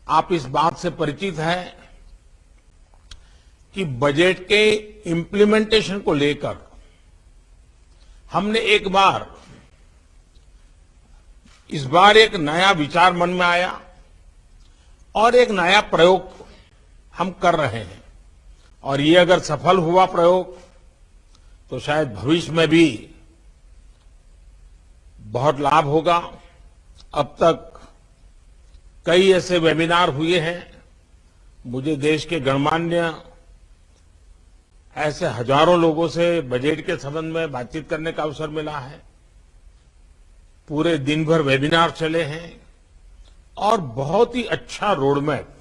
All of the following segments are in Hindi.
आप इस बात से परिचित हैं कि बजट के इम्प्लीमेंटेशन को लेकर हमने इस बार एक नया विचार मन में आया और एक नया प्रयोग हम कर रहे हैं। और ये अगर सफल हुआ प्रयोग तो शायद भविष्य में भी बहुत लाभ होगा। अब तक कई ऐसे वेबिनार हुए हैं। मुझे देश के गणमान्य ऐसे हजारों लोगों से बजट के संबंध में बातचीत करने का अवसर मिला है। पूरे दिन भर वेबिनार चले हैं और बहुत ही अच्छा रोडमैप,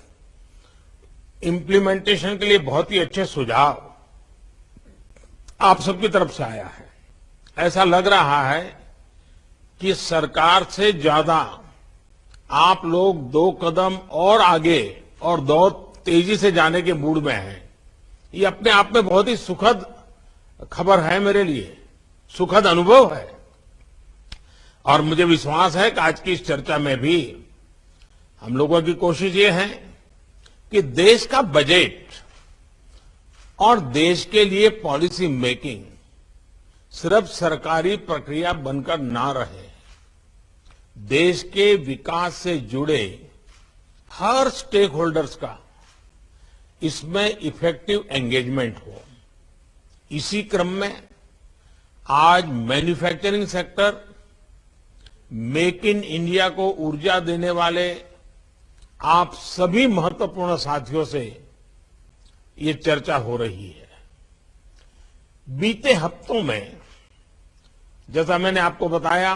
इम्प्लीमेंटेशन के लिए बहुत ही अच्छे सुझाव आप सबकी तरफ से आया है। ऐसा लग रहा है कि सरकार से ज्यादा आप लोग 2 कदम और आगे और 2 तेजी से जाने के मूड में हैं। ये अपने आप में बहुत ही सुखद खबर है, मेरे लिए सुखद अनुभव है। और मुझे विश्वास है कि आज की इस चर्चा में भी हम लोगों की कोशिश ये है कि देश का बजट और देश के लिए पॉलिसी मेकिंग सिर्फ सरकारी प्रक्रिया बनकर ना रहे। देश के विकास से जुड़े हर स्टेक होल्डर्स का इसमें इफेक्टिव एंगेजमेंट हो। इसी क्रम में आज manufacturing sector, make in India को ऊर्जा देने वाले आप सभी महत्वपूर्ण साथियों से ये चर्चा हो रही है। बीते हफ्तों में जैसा मैंने आपको बताया,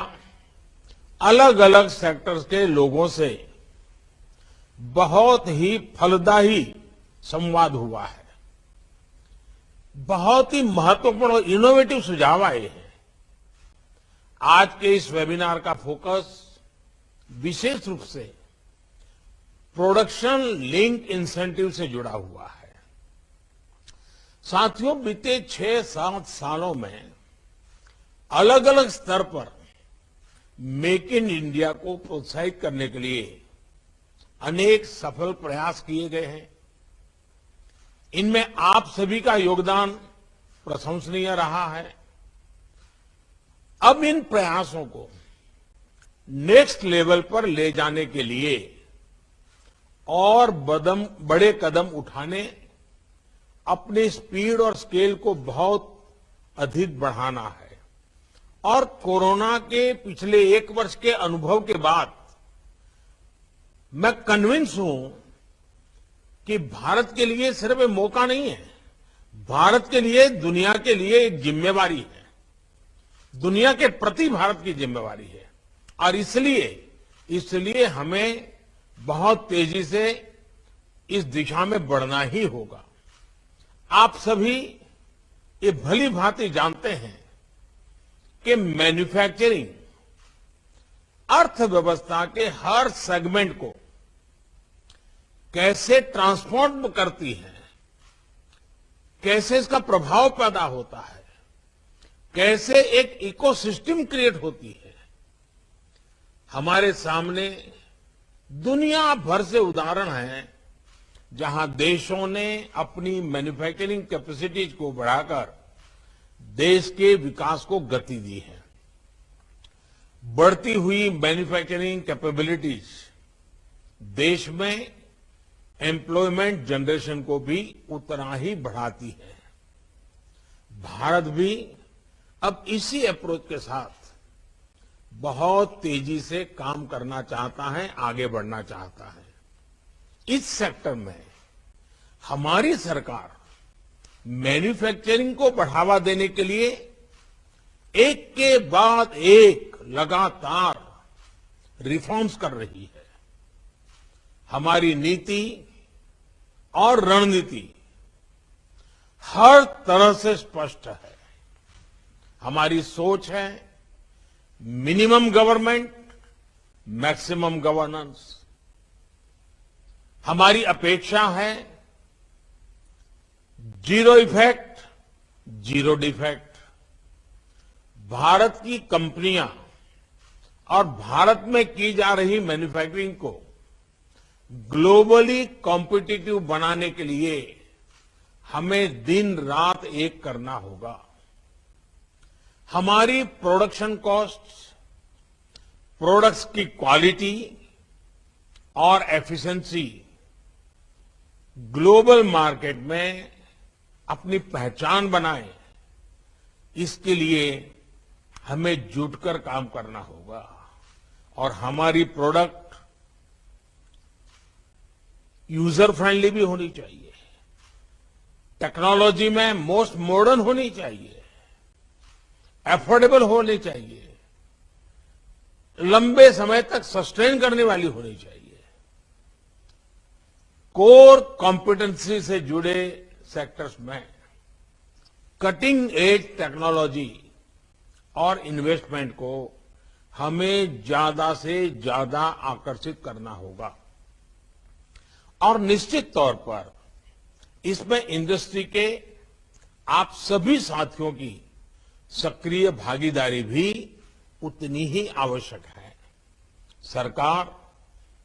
अलग अलग सेक्टर्स के लोगों से बहुत ही फलदायी संवाद हुआ है। बहुत ही महत्वपूर्ण और इनोवेटिव सुझाव आए हैं। आज के इस वेबिनार का फोकस विशेष रूप से प्रोडक्शन लिंक इंसेंटिव से जुड़ा हुआ है। साथियों, बीते 6-7 सालों में अलग अलग स्तर पर मेक इन इंडिया को प्रोत्साहित करने के लिए अनेक सफल प्रयास किए गए हैं। इनमें आप सभी का योगदान प्रशंसनीय रहा है। अब इन प्रयासों को नेक्स्ट लेवल पर ले जाने के लिए और बड़े कदम उठाने, अपनी स्पीड और स्केल को बहुत अधिक बढ़ाना है। और कोरोना के पिछले 1 वर्ष के अनुभव के बाद मैं कन्विंस हूं कि भारत के लिए सिर्फ एक मौका नहीं है, भारत के लिए, दुनिया के लिए एक जिम्मेवारी है। दुनिया के प्रति भारत की जिम्मेवारी है। और इसलिए हमें बहुत तेजी से इस दिशा में बढ़ना ही होगा। आप सभी ये भली भांति जानते हैं कि मैन्युफैक्चरिंग अर्थव्यवस्था के हर सेगमेंट को कैसे ट्रांसफॉर्म करती है, कैसे इसका प्रभाव पैदा होता है, कैसे एक इकोसिस्टम क्रिएट होती है। हमारे सामने दुनिया भर से उदाहरण हैं जहां देशों ने अपनी मैन्युफैक्चरिंग कैपेसिटीज को बढ़ाकर देश के विकास को गति दी है। बढ़ती हुई मैन्युफैक्चरिंग कैपेबिलिटीज देश में एम्प्लॉयमेंट जनरेशन को भी उतना ही बढ़ाती है। भारत भी अब इसी अप्रोच के साथ बहुत तेजी से काम करना चाहता है, आगे बढ़ना चाहता है। इस सेक्टर में हमारी सरकार मैन्युफैक्चरिंग को बढ़ावा देने के लिए एक के बाद एक लगातार रिफॉर्म्स कर रही है। हमारी नीति और रणनीति हर तरह से स्पष्ट है। हमारी सोच है मिनिमम गवर्नमेंट, मैक्सिमम गवर्नेंस। हमारी अपेक्षा है zero effect, zero defect. Bharat की कंपनियां और भारत में की जा रही मैन्युफैक्चरिंग को ग्लोबली कॉम्पिटिटिव बनाने के लिए हमें दिन रात एक करना होगा। हमारी प्रोडक्शन कॉस्ट, प्रोडक्ट्स की क्वालिटी और एफिशिएंसी ग्लोबल मार्केट में अपनी पहचान बनाए, इसके लिए हमें जुटकर काम करना होगा और हमारी प्रोडक्ट यूजर फ्रेंडली भी होनी चाहिए, टेक्नोलॉजी में मोस्ट मॉडर्न होनी चाहिए, एफोर्डेबल होनी चाहिए, लंबे समय तक सस्टेन करने वाली होनी चाहिए। कोर कॉम्पिटेंसी से जुड़े सेक्टर्स में कटिंग एज टेक्नोलॉजी और इन्वेस्टमेंट को हमें ज्यादा से ज्यादा आकर्षित करना होगा और निश्चित तौर पर इसमें इंडस्ट्री के आप सभी साथियों की सक्रिय भागीदारी भी उतनी ही आवश्यक है। सरकार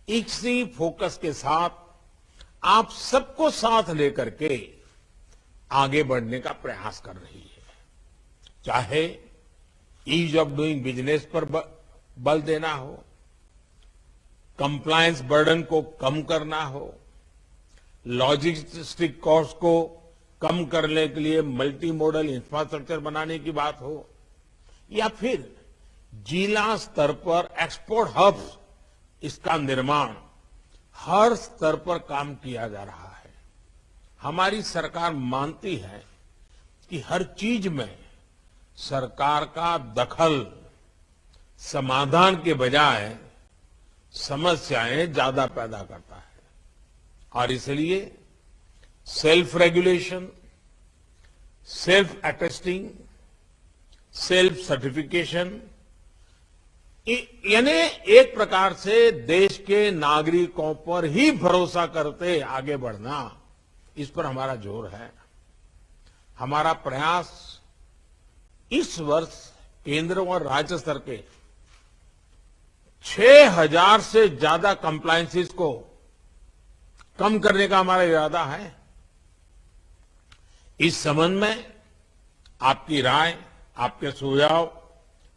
इसी फोकस के साथ आप सबको साथ लेकर के आगे बढ़ने का प्रयास कर रही है, चाहे ईज ऑफ डूइंग बिजनेस पर बल देना हो, कंप्लायंस बर्डन को कम करना हो, लॉजिस्टिक कॉस्ट को कम करने के लिए मल्टी मॉडल इंफ्रास्ट्रक्चर बनाने की बात हो, या फिर जिला स्तर पर एक्सपोर्ट हब्स इसका निर्माण, हर स्तर पर काम किया जा रहा है। हमारी सरकार मानती है कि हर चीज में सरकार का दखल समाधान के बजाय समस्याएं ज्यादा पैदा करता है और इसलिए self regulation, self attesting, self certification, यानी एक प्रकार से देश के नागरिकों पर ही भरोसा करते आगे बढ़ना, इस पर हमारा जोर है। हमारा प्रयास इस वर्ष केंद्र और राज्य स्तर के 6,000 से ज्यादा कंप्लायंसेस को कम करने का हमारा इरादा है। इस संबंध में आपकी राय, आपके सुझाव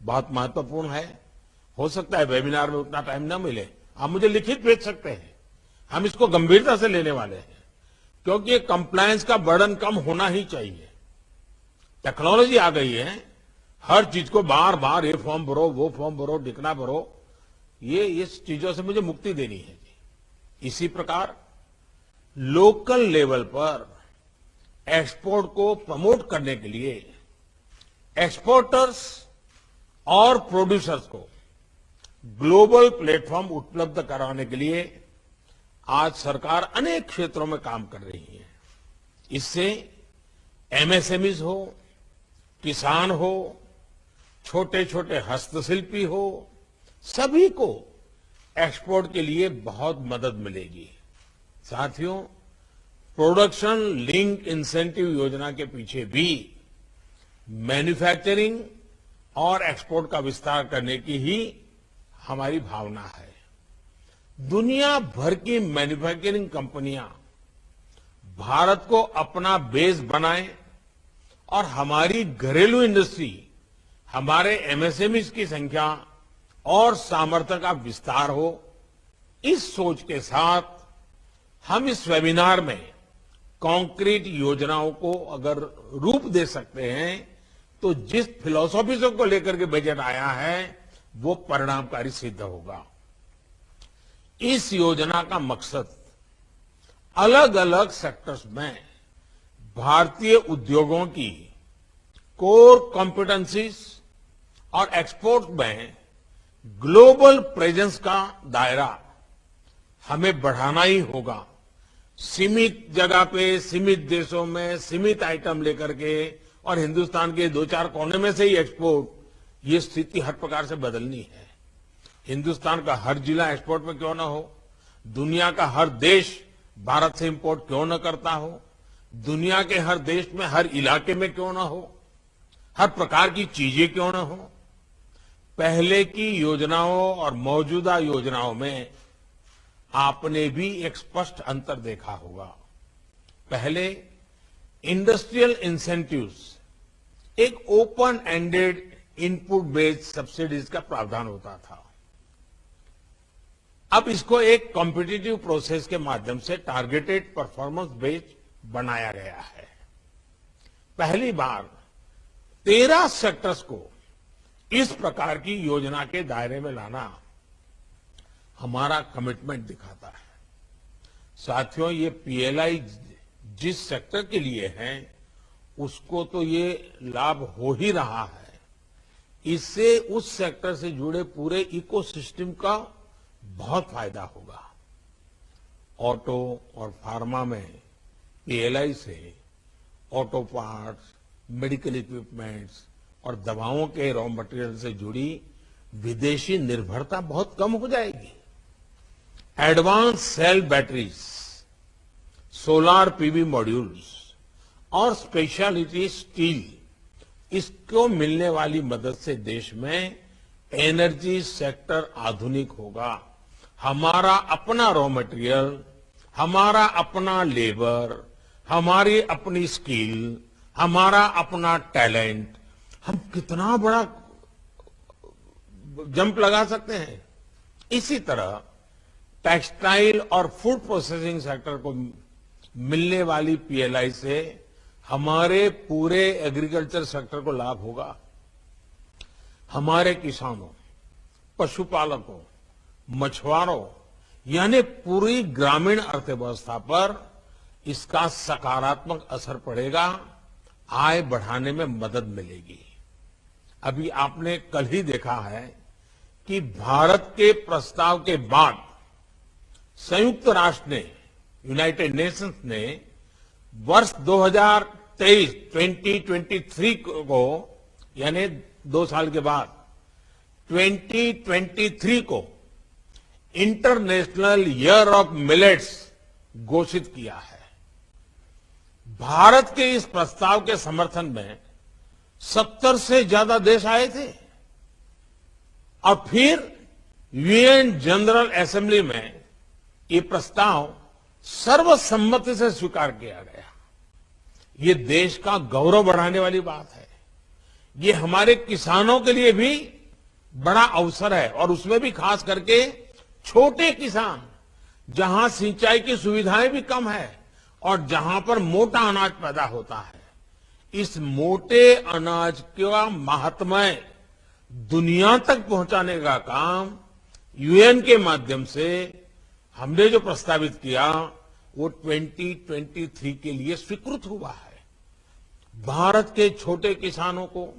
बहुत महत्वपूर्ण है। हो सकता है वेबिनार में उतना टाइम न मिले, आप मुझे लिखित भेज सकते हैं, हम इसको गंभीरता से लेने वाले हैं, क्योंकि कंप्लायंस का बर्डन कम होना ही चाहिए। टेक्नोलॉजी आ गई है, हर चीज को बार बार ये फॉर्म भरो, वो फॉर्म भरो, डिकना भरो, ये इस चीजों से मुझे मुक्ति देनी है। इसी प्रकार लोकल लेवल पर एक्सपोर्ट को प्रमोट करने के लिए एक्सपोर्टर्स और प्रोड्यूसर्स को ग्लोबल प्लेटफॉर्म उपलब्ध कराने के लिए आज सरकार अनेक क्षेत्रों में काम कर रही है। इससे एमएसएमईज हो, किसान हो, छोटे छोटे हस्तशिल्पी हो, सभी को एक्सपोर्ट के लिए बहुत मदद मिलेगी। साथियों, प्रोडक्शन लिंक इंसेंटिव योजना के पीछे भी मैन्युफैक्चरिंग और एक्सपोर्ट का विस्तार करने की ही हमारी भावना है। दुनिया भर की मैन्युफैक्चरिंग कंपनियां भारत को अपना बेस बनाएं और हमारी घरेलू इंडस्ट्री, हमारे एमएसएमईज की संख्या और सामर्थ्य का विस्तार हो, इस सोच के साथ हम इस वेबिनार में कॉन्क्रीट योजनाओं को अगर रूप दे सकते हैं तो जिस फिलॉसफी को लेकर के बजट आया है वो परिणामकारी सिद्ध होगा। इस योजना का मकसद अलग अलग सेक्टर्स में भारतीय उद्योगों की कोर कॉम्पिटेंसीज और एक्सपोर्ट में ग्लोबल प्रेजेंस का दायरा हमें बढ़ाना ही होगा। सीमित जगह पे, सीमित देशों में, सीमित आइटम लेकर के और हिंदुस्तान के 2-4 कोने में से ही एक्सपोर्ट, ये स्थिति हर प्रकार से बदलनी है। हिंदुस्तान का हर जिला एक्सपोर्ट में क्यों ना हो, दुनिया का हर देश भारत से इंपोर्ट क्यों न करता हो, दुनिया के हर देश में हर इलाके में क्यों ना हो, हर प्रकार की चीजें क्यों ना हो। पहले की योजनाओं और मौजूदा योजनाओं में आपने भी एक स्पष्ट अंतर देखा होगा। पहले इंडस्ट्रियल इंसेंटिव्स एक open ended input based subsidies का प्रावधान होता था। अब इसको एक कॉम्पिटिटिव प्रोसेस के माध्यम से टारगेटेड परफॉर्मेंस बेस्ड बनाया गया है। पहली बार 13 सेक्टर्स को इस प्रकार की योजना के दायरे में लाना हमारा कमिटमेंट दिखाता है। साथियों, ये पीएलआई जिस सेक्टर के लिए है उसको तो ये लाभ हो ही रहा है, इससे उस सेक्टर से जुड़े पूरे इकोसिस्टम का बहुत फायदा होगा। ऑटो और फार्मा में पीएलआई से ऑटो पार्ट्स, मेडिकल इक्विपमेंट्स और दवाओं के रॉ मटेरियल से जुड़ी विदेशी निर्भरता बहुत कम हो जाएगी। Advance cell batteries, solar PV modules और स्पेशलिटी स्टील, इसको मिलने वाली मदद से देश में एनर्जी सेक्टर आधुनिक होगा। हमारा अपना रॉ मटेरियल, हमारा अपना लेबर, हमारी अपनी स्किल, हमारा अपना टैलेंट, हम कितना बड़ा जंप लगा सकते हैं। इसी तरह टेक्सटाइल और फूड प्रोसेसिंग सेक्टर को मिलने वाली पीएलआई से हमारे पूरे एग्रीकल्चर सेक्टर को लाभ होगा। हमारे किसानों, पशुपालकों, मछुआरों यानी पूरी ग्रामीण अर्थव्यवस्था पर इसका सकारात्मक असर पड़ेगा, आय बढ़ाने में मदद मिलेगी। अभी आपने कल ही देखा है कि भारत के प्रस्ताव के बाद संयुक्त राष्ट्र ने, यूनाइटेड नेशंस ने वर्ष 2023 को यानी 2 साल के बाद 2023 को इंटरनेशनल ईयर ऑफ मिलेट्स घोषित किया है। भारत के इस प्रस्ताव के समर्थन में 70 से ज्यादा देश आए थे और फिर यूएन जनरल असेंबली में ये प्रस्ताव सर्वसम्मति से स्वीकार किया गया। ये देश का गौरव बढ़ाने वाली बात है। ये हमारे किसानों के लिए भी बड़ा अवसर है और उसमें भी खास करके छोटे किसान, जहां सिंचाई की सुविधाएं भी कम है और जहां पर मोटा अनाज पैदा होता है। इस मोटे अनाज का महात्म्य दुनिया तक पहुंचाने का काम यूएन के माध्यम से हमने जो प्रस्तावित किया वो 2023 के लिए स्वीकृत हुआ है। भारत के छोटे किसानों को,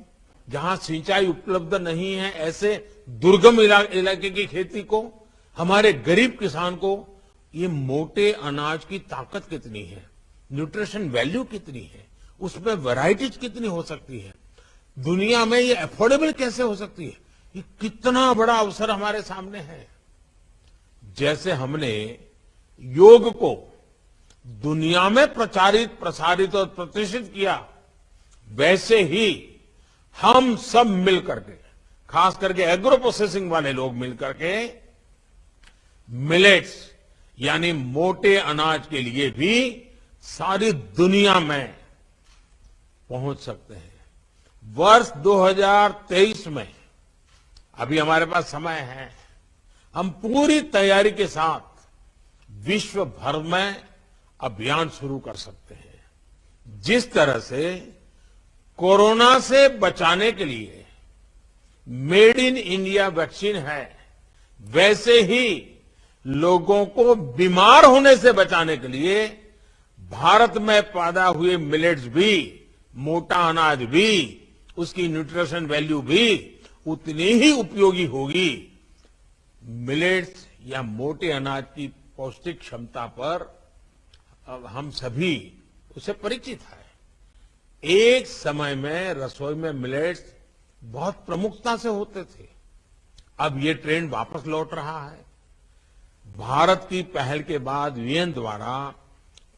जहां सिंचाई उपलब्ध नहीं है, ऐसे दुर्गम इलाके की खेती को, हमारे गरीब किसान को ये मोटे अनाज की ताकत कितनी है, न्यूट्रिशन वैल्यू कितनी है, उसमें वैरायटीज कितनी हो सकती है, दुनिया में ये अफोर्डेबल कैसे हो सकती है, ये कितना बड़ा अवसर हमारे सामने है। जैसे हमने योग को दुनिया में प्रचारित, प्रसारित और प्रतिष्ठित किया, वैसे ही हम सब मिलकर के, खास करके एग्रो प्रोसेसिंग वाले लोग मिलकर के मिलेट्स यानी मोटे अनाज के लिए भी सारी दुनिया में पहुंच सकते हैं। वर्ष 2023 में अभी हमारे पास समय है, हम पूरी तैयारी के साथ विश्व भर में अभियान शुरू कर सकते हैं। जिस तरह से कोरोना से बचाने के लिए मेड इन इंडिया वैक्सीन है, वैसे ही लोगों को बीमार होने से बचाने के लिए भारत में पैदा हुए मिलेट्स भी, मोटा अनाज भी, उसकी न्यूट्रिशन वैल्यू भी उतनी ही उपयोगी होगी। मिलेट्स या मोटे अनाज की पौष्टिक क्षमता पर अब हम सभी उससे परिचित है। एक समय में रसोई में मिलेट्स बहुत प्रमुखता से होते थे, अब ये ट्रेंड वापस लौट रहा है। भारत की पहल के बाद यूएन द्वारा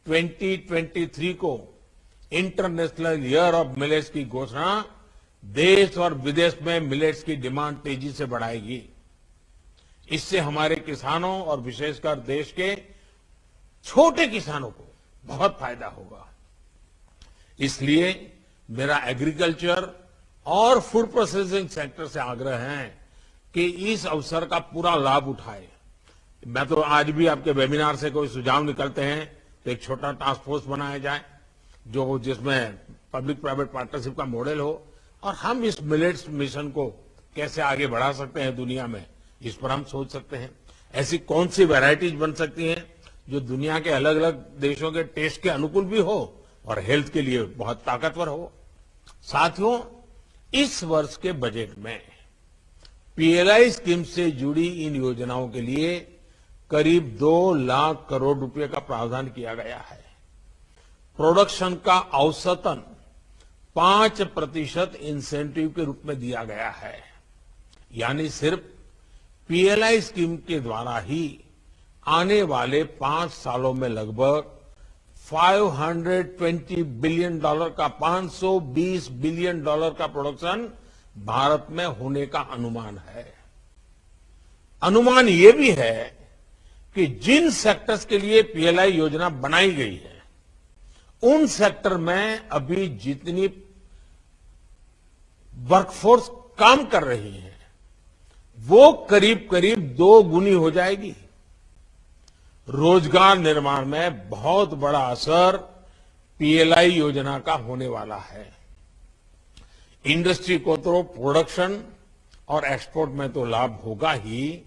2023 को इंटरनेशनल ईयर ऑफ मिलेट्स की घोषणा देश और विदेश में मिलेट्स की डिमांड तेजी से बढ़ाएगी। इससे हमारे किसानों और विशेषकर देश के छोटे किसानों को बहुत फायदा होगा। इसलिए मेरा एग्रीकल्चर और फूड प्रोसेसिंग सेक्टर से आग्रह है कि इस अवसर का पूरा लाभ उठाए। मैं तो आज भी आपके वेबिनार से कोई सुझाव निकलते हैं तो एक छोटा टास्क फोर्स बनाया जाए जो जिसमें पब्लिक प्राइवेट पार्टनरशिप का मॉडल हो और हम इस मिलेट्स मिशन को कैसे आगे बढ़ा सकते हैं दुनिया में, इस पर हम सोच सकते हैं। ऐसी कौन सी वैरायटीज बन सकती हैं जो दुनिया के अलग अलग देशों के टेस्ट के अनुकूल भी हो और हेल्थ के लिए बहुत ताकतवर हो। साथियों, इस वर्ष के बजट में पीएलआई स्कीम से जुड़ी इन योजनाओं के लिए करीब 2 लाख करोड़ रुपए का प्रावधान किया गया है। प्रोडक्शन का औसतन 5% इंसेंटिव के रूप में दिया गया है। यानी सिर्फ पीएलआई स्कीम के द्वारा ही आने वाले 5 सालों में लगभग $520 बिलियन का 520 बिलियन डॉलर का प्रोडक्शन भारत में होने का अनुमान है। अनुमान ये भी है कि जिन सेक्टर्स के लिए पीएलआई योजना बनाई गई है उन सेक्टर में अभी जितनी वर्कफोर्स काम कर रही है वो करीब करीब 2 गुनी हो जाएगी। रोजगार निर्माण में बहुत बड़ा असर पीएलआई योजना का होने वाला है। इंडस्ट्री को तो प्रोडक्शन और एक्सपोर्ट में तो लाभ होगा ही,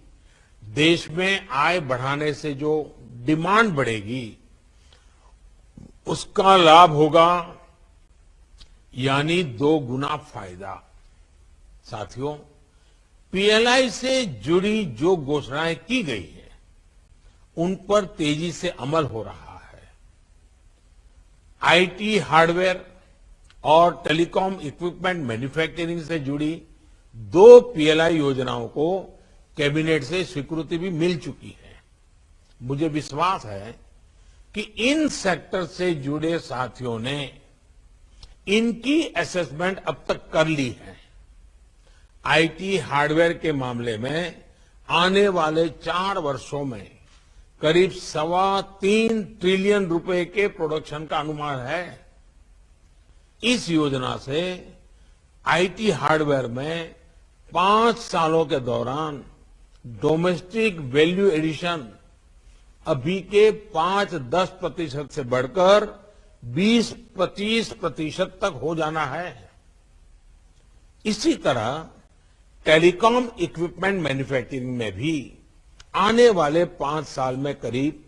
देश में आय बढ़ाने से जो डिमांड बढ़ेगी उसका लाभ होगा, यानी 2 गुना फायदा। साथियों, पीएलआई से जुड़ी जो घोषणाएं की गई है उन पर तेजी से अमल हो रहा है। आईटी हार्डवेयर और टेलीकॉम इक्विपमेंट मैन्युफैक्चरिंग से जुड़ी 2 पीएलआई योजनाओं को कैबिनेट से स्वीकृति भी मिल चुकी है। मुझे विश्वास है कि इन सेक्टर से जुड़े साथियों ने इनकी असेसमेंट अब तक कर ली है। आईटी हार्डवेयर के मामले में आने वाले 4 वर्षों में करीब $3.25 ट्रिलियन रुपए के प्रोडक्शन का अनुमान है। इस योजना से आईटी हार्डवेयर में 5 सालों के दौरान डोमेस्टिक वैल्यू एडिशन अभी के 5-10% से बढ़कर 20-25% तक हो जाना है। इसी तरह टेलीकॉम इक्विपमेंट मैन्युफैक्चरिंग में भी आने वाले 5 साल में करीब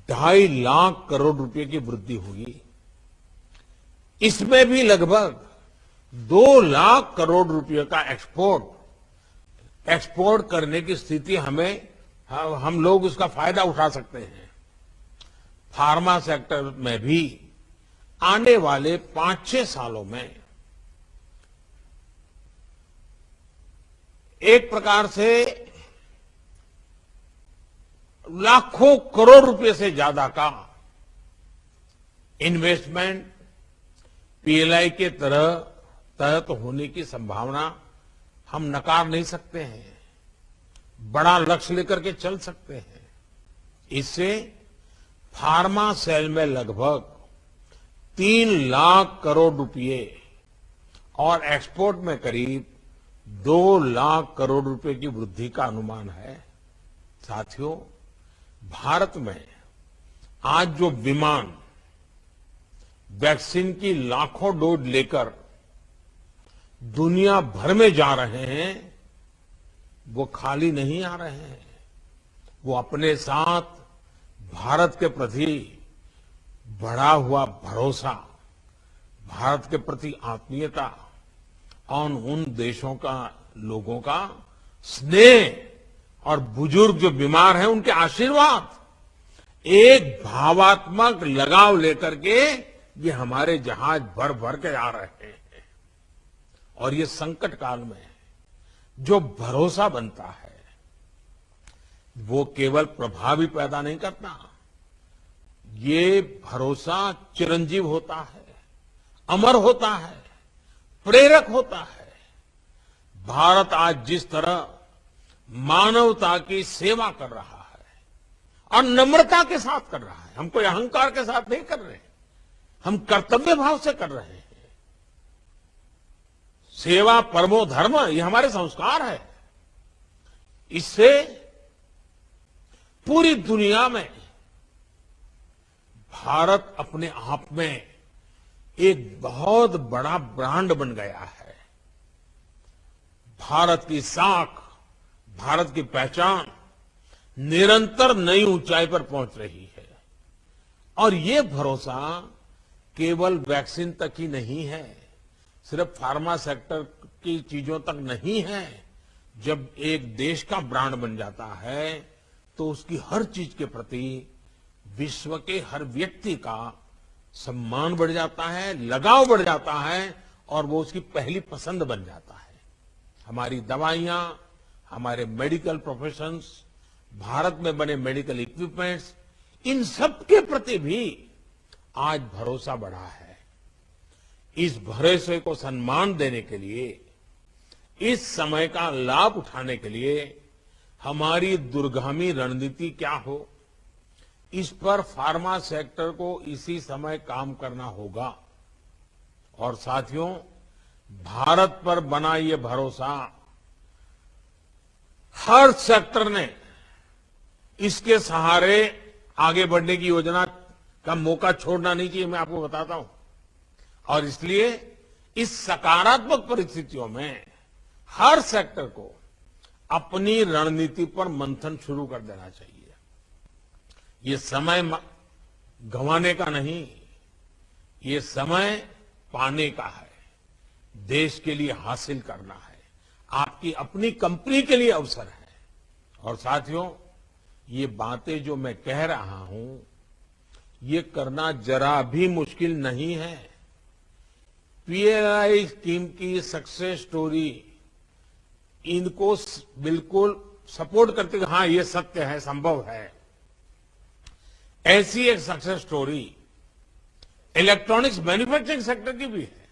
2.5 लाख करोड़ रुपए की वृद्धि होगी। इसमें भी लगभग 2 लाख करोड़ रुपए का एक्सपोर्ट करने की स्थिति हम लोग उसका फायदा उठा सकते हैं। फार्मा सेक्टर में भी आने वाले 5-6 सालों में एक प्रकार से लाखों करोड़ रुपए से ज्यादा का इन्वेस्टमेंट पीएलआई के तहत होने की संभावना हम नकार नहीं सकते हैं। बड़ा लक्ष्य लेकर के चल सकते हैं। इससे फार्मा सेल में लगभग 3 लाख करोड़ रुपए और एक्सपोर्ट में करीब 2 लाख करोड़ रुपए की वृद्धि का अनुमान है। साथियों, भारत में आज जो विमान वैक्सीन की लाखों डोज लेकर दुनिया भर में जा रहे हैं वो खाली नहीं आ रहे हैं। वो अपने साथ भारत के प्रति बढ़ा हुआ भरोसा, भारत के प्रति आत्मीयता और उन देशों का लोगों का स्नेह और बुजुर्ग जो बीमार हैं उनके आशीर्वाद, एक भावात्मक लगाव लेकर के ये हमारे जहाज भर भर के आ रहे हैं। और ये संकट काल में जो भरोसा बनता है वो केवल प्रभावी पैदा नहीं करता, ये भरोसा चिरंजीव होता है, अमर होता है, प्रेरक होता है। भारत आज जिस तरह मानवता की सेवा कर रहा है और नम्रता के साथ कर रहा है। हम कोई अहंकार के साथ नहीं कर रहे, हम कर्तव्य भाव से कर रहे हैं। सेवा परमो धर्म, ये हमारे संस्कार है। इससे पूरी दुनिया में भारत अपने आप में एक बहुत बड़ा ब्रांड बन गया है। भारत की साख, भारत की पहचान निरंतर नई ऊंचाई पर पहुंच रही है। और ये भरोसा केवल वैक्सीन तक ही नहीं है, सिर्फ फार्मा सेक्टर की चीजों तक नहीं है। जब एक देश का ब्रांड बन जाता है तो उसकी हर चीज के प्रति विश्व के हर व्यक्ति का सम्मान बढ़ जाता है, लगाव बढ़ जाता है और वो उसकी पहली पसंद बन जाता है। हमारी दवाइयां, हमारे मेडिकल प्रोफेशंस, भारत में बने मेडिकल इक्विपमेंट्स, इन सब के प्रति भी आज भरोसा बढ़ा है। इस भरोसे को सम्मान देने के लिए, इस समय का लाभ उठाने के लिए हमारी दूरगामी रणनीति क्या हो, इस पर फार्मा सेक्टर को इसी समय काम करना होगा। और साथियों, भारत पर बना ये भरोसा हर सेक्टर ने इसके सहारे आगे बढ़ने की योजना का मौका छोड़ना नहीं चाहिए, मैं आपको बताता हूं। और इसलिए इस सकारात्मक परिस्थितियों में हर सेक्टर को अपनी रणनीति पर मंथन शुरू कर देना चाहिए। ये समय गंवाने का नहीं, ये समय पाने का है, देश के लिए हासिल करना है, आपकी अपनी कंपनी के लिए अवसर है। और साथियों, ये बातें जो मैं कह रहा हूं, ये करना जरा भी मुश्किल नहीं है। पीएलआई स्कीम की सक्सेस स्टोरी इनको बिल्कुल सपोर्ट करते हैं। हाँ, ये सत्य है, संभव है। ऐसी एक success story electronics manufacturing sector की भी है।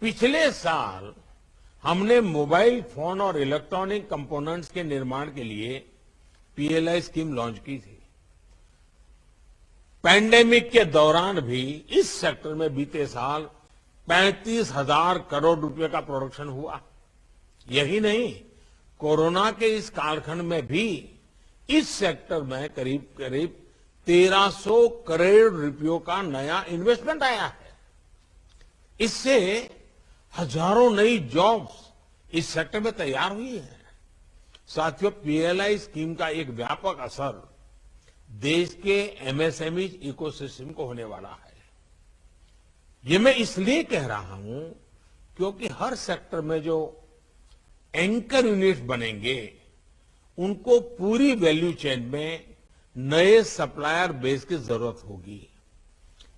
पिछले साल हमने मोबाइल फोन और इलेक्ट्रॉनिक कंपोनेंट्स के निर्माण के लिए पीएलआई स्कीम लॉन्च की थी। पैंडेमिक के दौरान भी इस सेक्टर में बीते साल 35,000 करोड़ रुपए का प्रोडक्शन हुआ। यही नहीं, कोरोना के इस कालखंड में भी इस सेक्टर में करीब करीब 1300 करोड़ रुपयों का नया इन्वेस्टमेंट आया है। इससे हजारों नई जॉब्स इस सेक्टर में तैयार हुई है। साथियों, पीएलआई स्कीम का एक व्यापक असर देश के एमएसएमई इकोसिस्टम को होने वाला है। ये मैं इसलिए कह रहा हूं क्योंकि हर सेक्टर में जो एंकर यूनिट्स बनेंगे, उनको पूरी वैल्यू चेन में नए सप्लायर बेस की जरूरत होगी।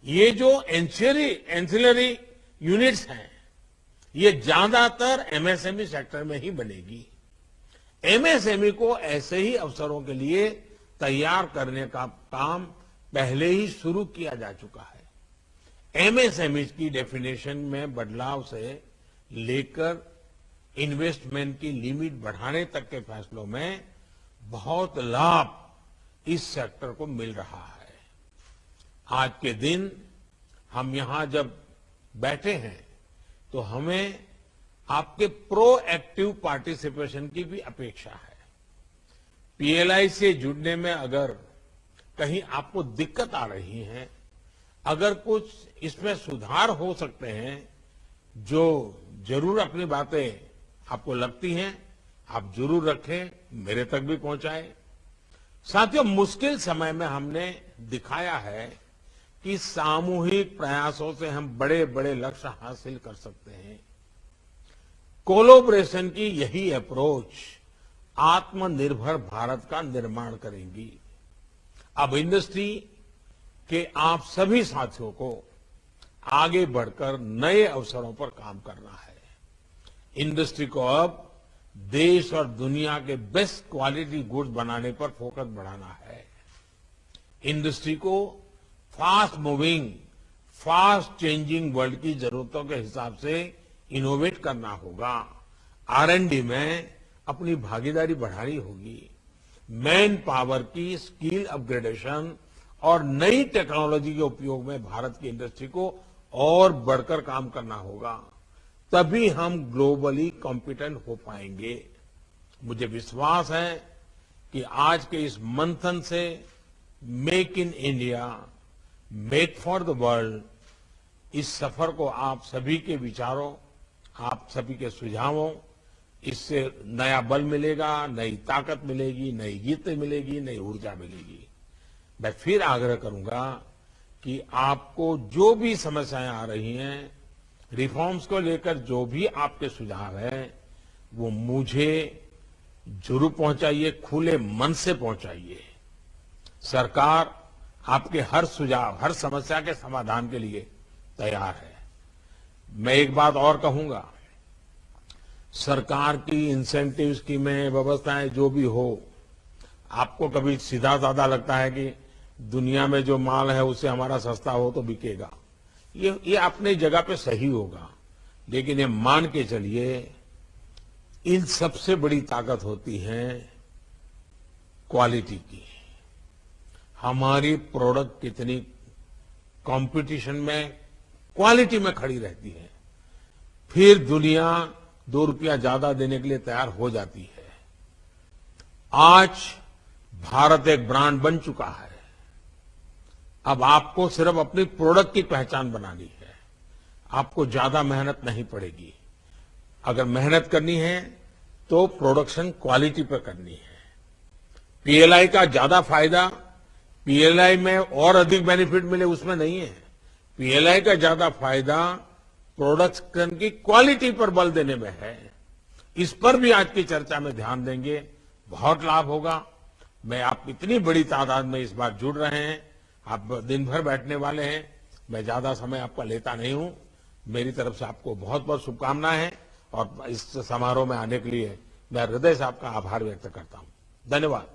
ये जो एंसिलरी यूनिट्स हैं, ये ज्यादातर एमएसएमई सेक्टर में ही बनेगी। एमएसएमई को ऐसे ही अवसरों के लिए तैयार करने का काम पहले ही शुरू किया जा चुका है। एमएसएमई की डेफिनेशन में बदलाव से लेकर इन्वेस्टमेंट की लिमिट बढ़ाने तक के फैसलों में बहुत लाभ इस सेक्टर को मिल रहा है। आज के दिन हम यहां जब बैठे हैं तो हमें आपके प्रोएक्टिव पार्टिसिपेशन की भी अपेक्षा है। पीएलआई से जुड़ने में अगर कहीं आपको दिक्कत आ रही है, अगर कुछ इसमें सुधार हो सकते हैं, जो जरूर अपनी बातें आपको लगती हैं, आप जरूर रखें, मेरे तक भी पहुंचाएं। साथियों, मुश्किल समय में हमने दिखाया है कि सामूहिक प्रयासों से हम बड़े बड़े लक्ष्य हासिल कर सकते हैं। कोलैबोरेशन की यही अप्रोच आत्मनिर्भर भारत का निर्माण करेंगी। अब इंडस्ट्री के आप सभी साथियों को आगे बढ़कर नए अवसरों पर काम करना है। इंडस्ट्री को अब देश और दुनिया के बेस्ट क्वालिटी गुड्स बनाने पर फोकस बढ़ाना है। इंडस्ट्री को fast moving, fast changing world की जरूरतों के हिसाब से इनोवेट करना होगा। आरएनडी में अपनी भागीदारी बढ़ानी होगी। मैन पावर की स्किल अपग्रेडेशन और नई टेक्नोलॉजी के उपयोग में भारत की इंडस्ट्री को और बढ़कर काम करना होगा। तभी हम ग्लोबली कॉम्पिटेंट हो पाएंगे। मुझे विश्वास है कि आज के इस मंथन से make in India, make for the world, इस सफर को आप सभी के विचारों, आप सभी के सुझावों, इससे नया बल मिलेगा, नई ताकत मिलेगी, नई गति मिलेगी, नई ऊर्जा मिलेगी। मैं फिर आग्रह करूंगा कि आपको जो भी समस्याएं आ रही हैं, रिफॉर्म्स को लेकर जो भी आपके सुझाव हैं, वो मुझे जरूर पहुंचाइए, खुले मन से पहुंचाइए। सरकार आपके हर सुझाव, हर समस्या के समाधान के लिए तैयार है। मैं एक बात और कहूंगा, सरकार की इंसेंटिव स्कीमें, व्यवस्थाएं जो भी हो, आपको कभी सीधा साधा लगता है कि दुनिया में जो माल है उससे हमारा सस्ता हो तो बिकेगा, ये अपनी जगह पे सही होगा, लेकिन ये मान के चलिए इन सबसे बड़ी ताकत होती है क्वालिटी की। हमारी प्रोडक्ट कितनी कंपटीशन में क्वालिटी में खड़ी रहती है, फिर दुनिया 2 रुपया ज्यादा देने के लिए तैयार हो जाती है। आज भारत एक ब्रांड बन चुका है। अब आपको सिर्फ अपनी प्रोडक्ट की पहचान बनानी है, आपको ज्यादा मेहनत नहीं पड़ेगी। अगर मेहनत करनी है तो प्रोडक्शन क्वालिटी पर करनी है। पीएलआई का ज्यादा फायदा, पीएलआई में और अधिक बेनिफिट मिले उसमें नहीं है। पीएलआई का ज्यादा फायदा प्रोडक्शन की क्वालिटी पर बल देने में है। इस पर भी आज की चर्चा में ध्यान देंगे, बहुत लाभ होगा। मैं आप इतनी बड़ी तादाद में इस बार जुड़ रहे हैं, आप दिन भर बैठने वाले हैं, मैं ज्यादा समय आपका लेता नहीं हूं। मेरी तरफ से आपको बहुत बहुत शुभकामनाएं हैं और इस समारोह में आने के लिए मैं हृदय से आपका आभार व्यक्त करता हूं। धन्यवाद।